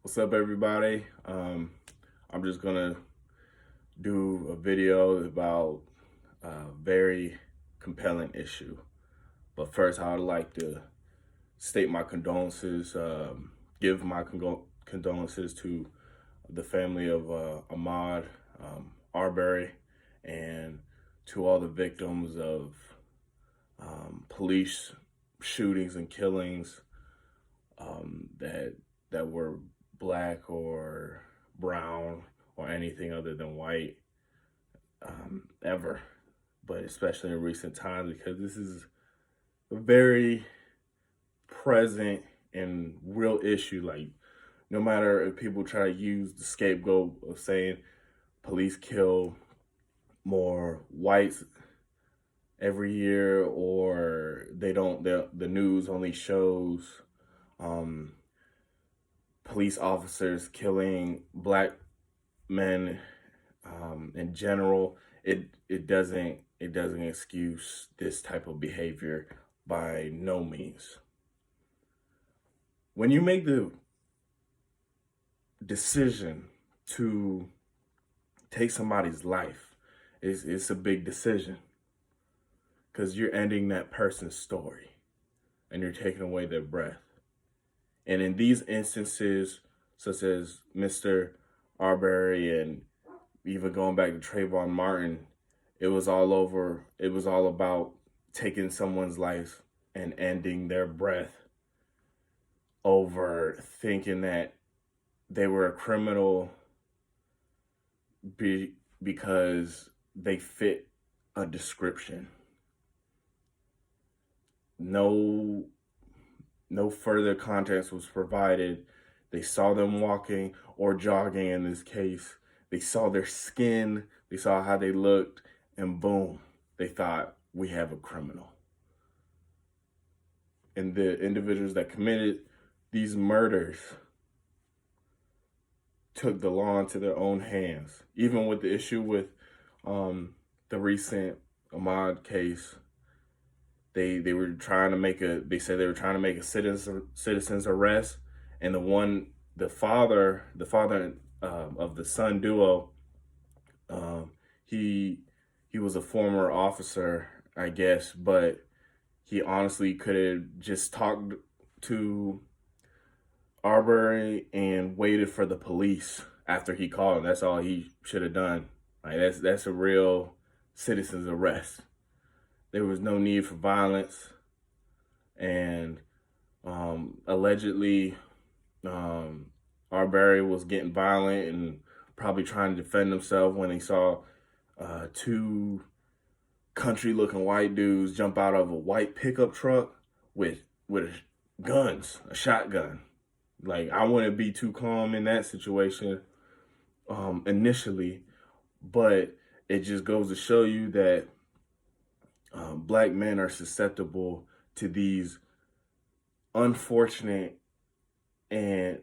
What's up, everybody? I'm just gonna do a video about a very compelling issue. But first, I would like to state my condolences, give my condolences to the family of Ahmad, Arbery, and to all the victims of police shootings and killings that were black or brown or anything other than white ever, but especially in recent times because this is a very present and real issue. Like, no matter if people try to use the scapegoat of saying police kill more whites every year, or they don't, the news only shows um, police officers killing black men in general, it doesn't excuse this type of behavior by no means. When you make the decision to take somebody's life, it's a big decision because you're ending that person's story and you're taking away their breath. And in these instances, such as Mr. Arbery and even going back to Trayvon Martin, it was all about taking someone's life and ending their breath over thinking that they were a criminal because they fit a description. No further context was provided. They saw them walking or jogging in this case. They saw their skin, they saw how they looked, and boom, they thought, we have a criminal. And the individuals that committed these murders took the law into their own hands. Even with the issue with the recent Ahmad case, they were trying to make a citizen's arrest, and the father of the son duo, he was a former officer, I guess, but he honestly could have just talked to Aubrey and waited for the police after he called. That's all he should have done. Like, that's a real citizen's arrest. There was no need for violence, and allegedly, Arbery was getting violent and probably trying to defend himself when he saw two country-looking white dudes jump out of a white pickup truck with guns, a shotgun. Like, I wouldn't be too calm in that situation initially, but it just goes to show you that black men are susceptible to these unfortunate and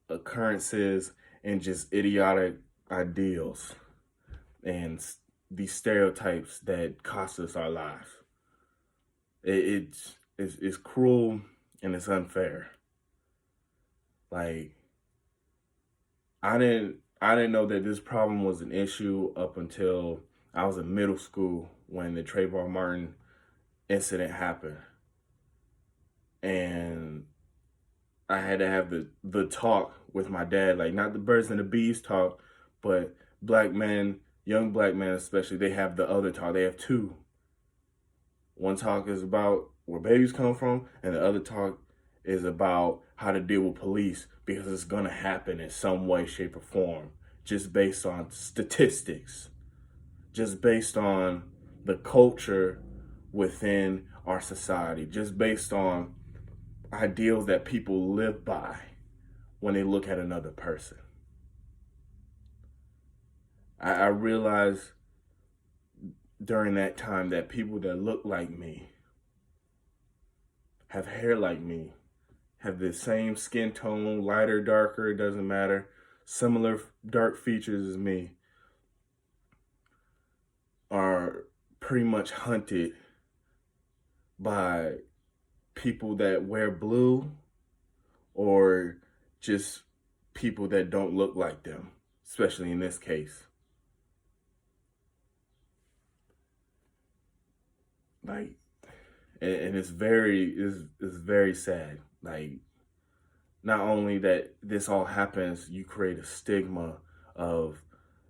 occurrences and just idiotic ideals and these stereotypes that cost us our lives. It's cruel and it's unfair. Like, I didn't know that this problem was an issue up until I was in middle school when the Trayvon Martin incident happened. And I had to have the talk with my dad, like, not the birds and the bees talk, but black men, young black men especially, they have the other talk. They have two. One talk is about where babies come from, and the other talk is about how to deal with police, because it's going to happen in some way, shape, or form, just based on statistics, just based on the culture within our society, just based on ideals that people live by when they look at another person. I realized during that time that people that look like me, have hair like me, have the same skin tone, lighter, darker, it doesn't matter, similar dark features as me, are pretty much hunted by people that wear blue, or just people that don't look like them, especially in this case. Like, and it's very sad. Like, not only that this all happens, you create a stigma of,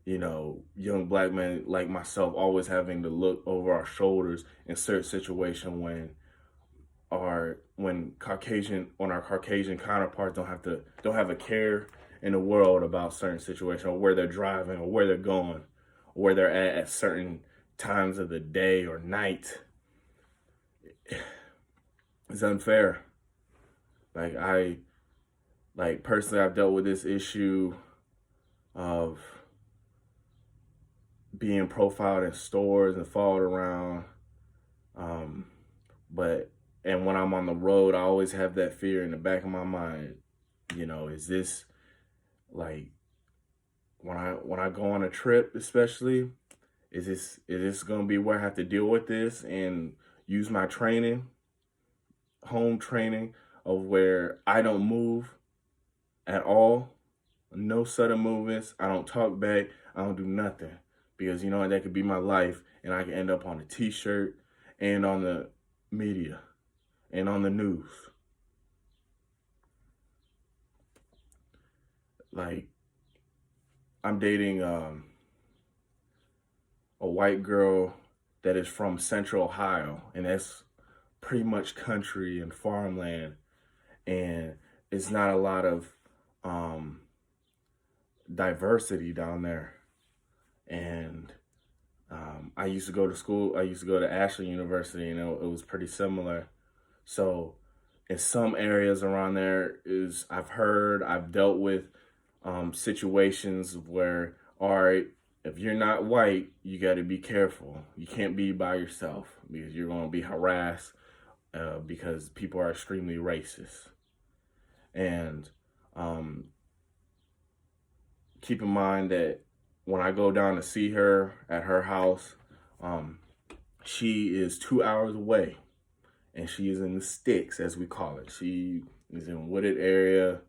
young black men like myself always having to look over our shoulders in certain situation when our Caucasian counterparts don't have a care in the world about certain situations, or where they're driving, or where they're going, or where they're at certain times of the day or night. It's unfair. Like personally, I've dealt with this issue of being profiled in stores and followed around. But when I'm on the road, I always have that fear in the back of my mind. Is this, like, when I go on a trip, especially, is this gonna be where I have to deal with this and use my home training of where I don't move at all, no sudden movements, I don't talk back, I don't do nothing, because that could be my life, and I can end up on a t-shirt and on the media and on the news. Like, I'm dating a white girl that is from Central Ohio, and that's pretty much country and farmland, and it's not a lot of diversity down there. And I used to go to school. I used to go to Ashland University, and it was pretty similar. So in some areas around there, I've dealt with situations where, all right, if you're not white, you got to be careful. You can't be by yourself, because you're going to be harassed because people are extremely racist. And keep in mind that when I go down to see her at her house, she is 2 hours away, and she is in the sticks, as we call it. She is in wooded area.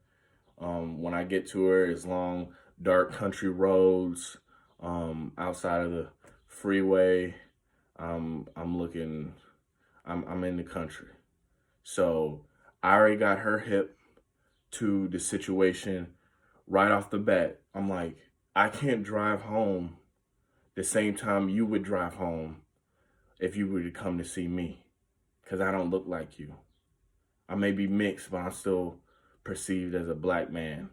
When I get to her, it's long, dark country roads outside of the freeway. I'm in the country. So I already got her hip to the situation right off the bat. I'm like, I can't drive home the same time you would drive home if you were to come to see me, because I don't look like you. I may be mixed, but I'm still perceived as a black man.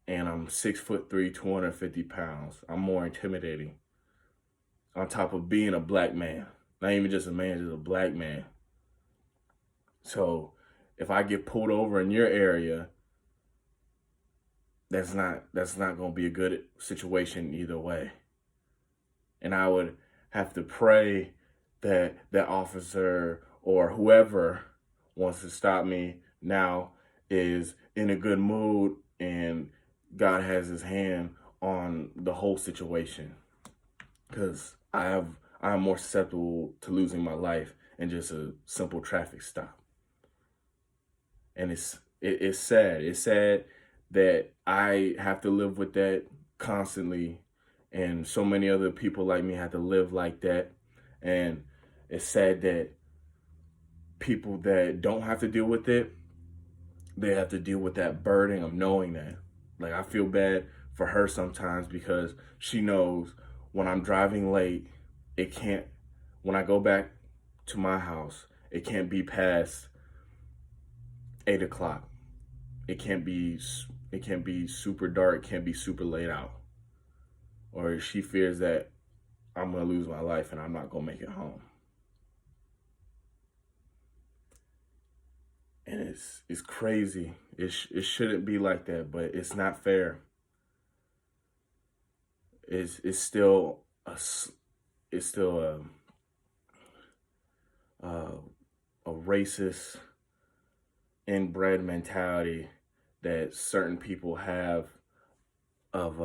And I'm 6'3", 250 pounds. I'm more intimidating. On top of being a black man. Not even just a man, just a black man. So if I get pulled over in your area, that's not going to be a good situation either way. And I would have to pray that that officer or whoever wants to stop me now is in a good mood and God has his hand on the whole situation. Because I'm more susceptible to losing my life in just a simple traffic stop. And it's sad. It's sad that I have to live with that constantly, and so many other people like me have to live like that. And it's sad that people that don't have to deal with it, they have to deal with that burden of knowing that. Like, I feel bad for her sometimes, because she knows when I'm driving late, when I go back to my house, it can't be past 8 o'clock. It can't be super dark, it can't be super late out. Or she fears that I'm going to lose my life and I'm not going to make it home. And it's crazy. It shouldn't be like that, but it's not fair. It's still a racist, inbred mentality that certain people have of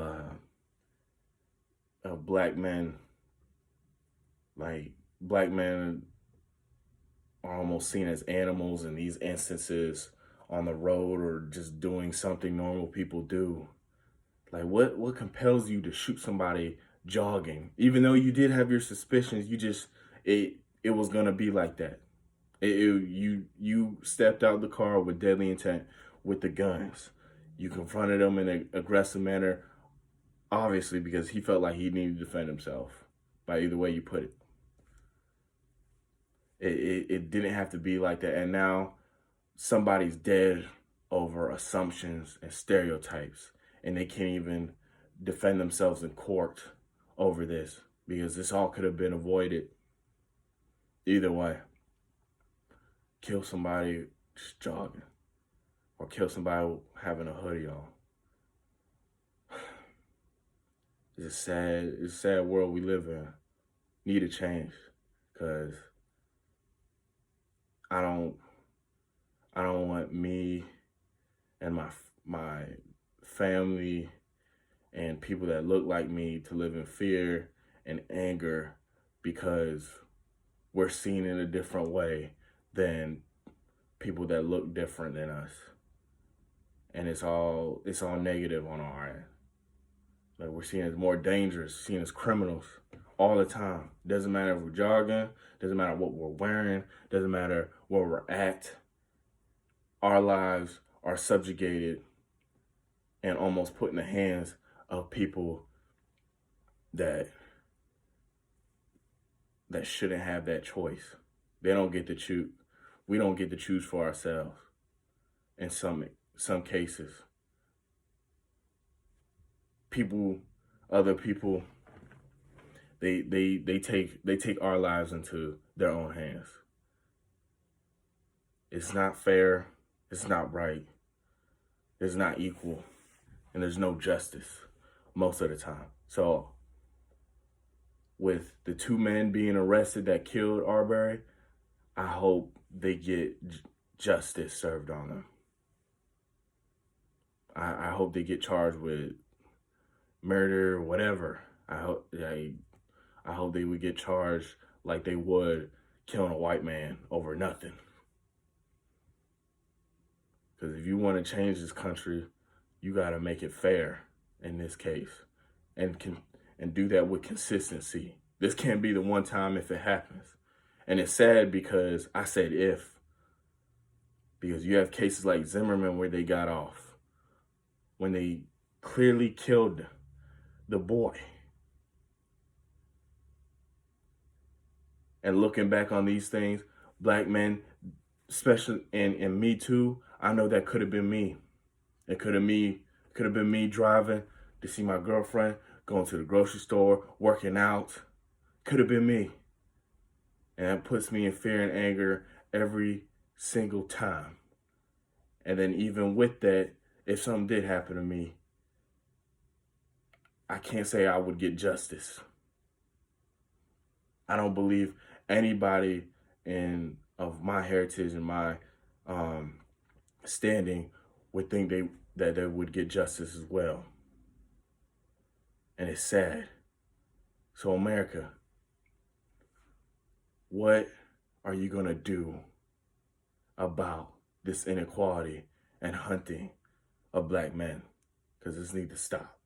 black men. Like, black men are almost seen as animals in these instances on the road or just doing something normal people do. Like what compels you to shoot somebody jogging? Even though you did have your suspicions, it was gonna be like that. You stepped out the car with deadly intent with the guns. You confronted him in an aggressive manner, obviously because he felt like he needed to defend himself. By either way you put it, it didn't have to be like that. And now somebody's dead over assumptions and stereotypes, and they can't even defend themselves in court over this because this all could have been avoided either way. Kill somebody just jogging, or kill somebody having a hoodie on. It's a sad world we live in. Need a change, because I don't want me and my family and people that look like me to live in fear and anger because we're seen in a different way than people that look different than us. And it's all negative on our end. Like, we're seen as more dangerous, seen as criminals all the time. Doesn't matter if we're jogging, doesn't matter what we're wearing, doesn't matter where we're at. Our lives are subjugated and almost put in the hands of people that shouldn't have that choice. They don't get to choose. We don't get to choose for ourselves in some cases. Other people, they take our lives into their own hands. It's not fair. It's not right. It's not equal, and there's no justice most of the time. So, with the two men being arrested that killed Aubrey, I hope they get justice served on them. I hope they get charged with murder or whatever. I hope they would get charged like they would killing a white man over nothing. Because if you want to change this country, you got to make it fair in this case, and do that with consistency. This can't be the one time if it happens. And it's sad because I said if, because you have cases like Zimmerman where they got off when they clearly killed the boy. And looking back on these things, black men, especially and me too, I know that could have been me. It could have been me driving to see my girlfriend, going to the grocery store, working out. Could have been me. And that puts me in fear and anger every single time. And then even with that, if something did happen to me, I can't say I would get justice. I don't believe anybody of my heritage and my standing would think that they would get justice as well. And it's sad. So America, what are you going to do about this inequality and hunting of black men? Because this needs to stop.